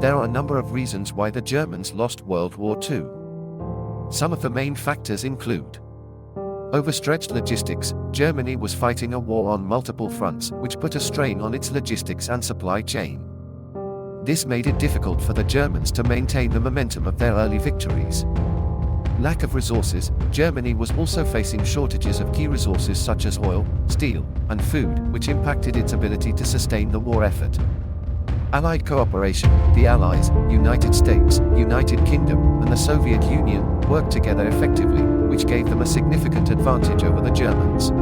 There are a number of reasons why the Germans lost World War II. Some of the main factors include overstretched logistics. Germany was fighting a war on multiple fronts, which put a strain on its logistics and supply chain. This made it difficult for the Germans to maintain the momentum of their early victories. Lack of resources. Germany was also facing shortages of key resources such as oil, steel, and food, which impacted its ability to sustain the war effort. Allied cooperation. The Allies, United States, United Kingdom, and the Soviet Union worked together effectively, which gave them a significant advantage over the Germans.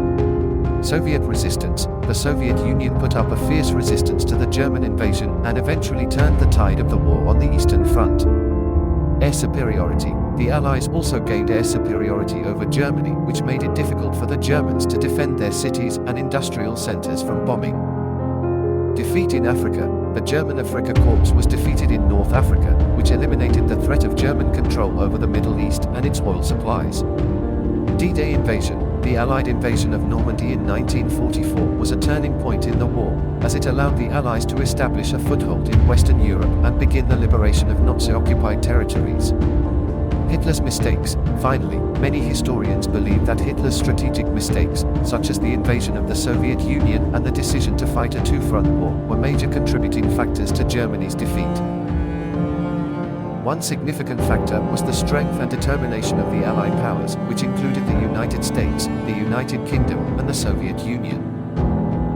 Soviet resistance. The Soviet Union put up a fierce resistance to the German invasion and eventually turned the tide of the war on the Eastern Front. Air superiority. The Allies also gained air superiority over Germany, which made it difficult for the Germans to defend their cities and industrial centers from bombing. Defeat in Africa. The German Afrika Korps was defeated in North Africa, which eliminated the threat of German control over the Middle East and its oil supplies. D-Day invasion. The Allied invasion of Normandy in 1944 was a turning point in the war, as it allowed the Allies to establish a foothold in Western Europe and begin the liberation of Nazi-occupied territories. Hitler's mistakes. Finally, many historians believe that Hitler's strategic mistakes, such as the invasion of the Soviet Union and the decision to fight a two-front war, were major contributing factors to Germany's defeat. One significant factor was the strength and determination of the Allied powers, which included the United States, the United Kingdom, and the Soviet Union.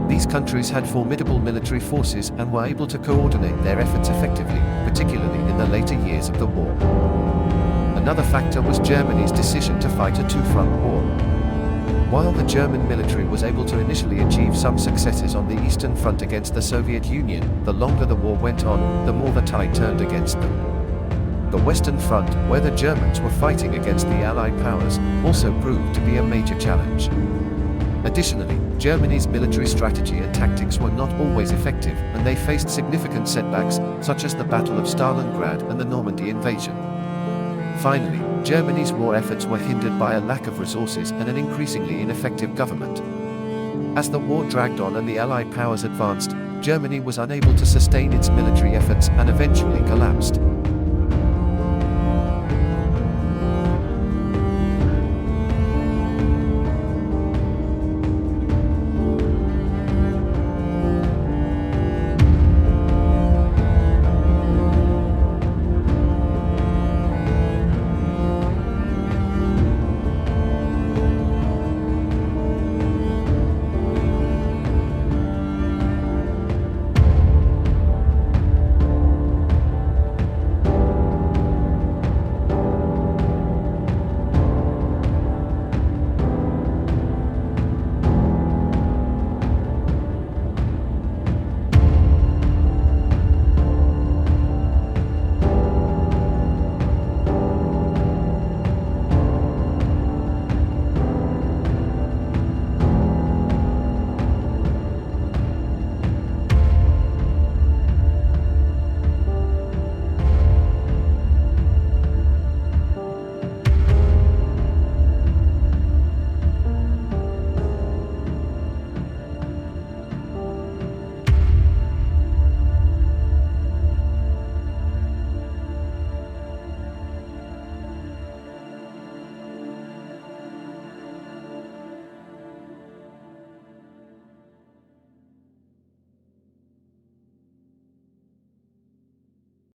These countries had formidable military forces and were able to coordinate their efforts effectively, particularly in the later years of the war. Another factor was Germany's decision to fight a two-front war. While the German military was able to initially achieve some successes on the Eastern Front against the Soviet Union, the longer the war went on, the more the tide turned against them. The Western Front, where the Germans were fighting against the Allied powers, also proved to be a major challenge. Additionally, Germany's military strategy and tactics were not always effective, and they faced significant setbacks, such as the Battle of Stalingrad and the Normandy invasion. Finally, Germany's war efforts were hindered by a lack of resources and an increasingly ineffective government. As the war dragged on and the Allied powers advanced, Germany was unable to sustain its military efforts and eventually collapsed.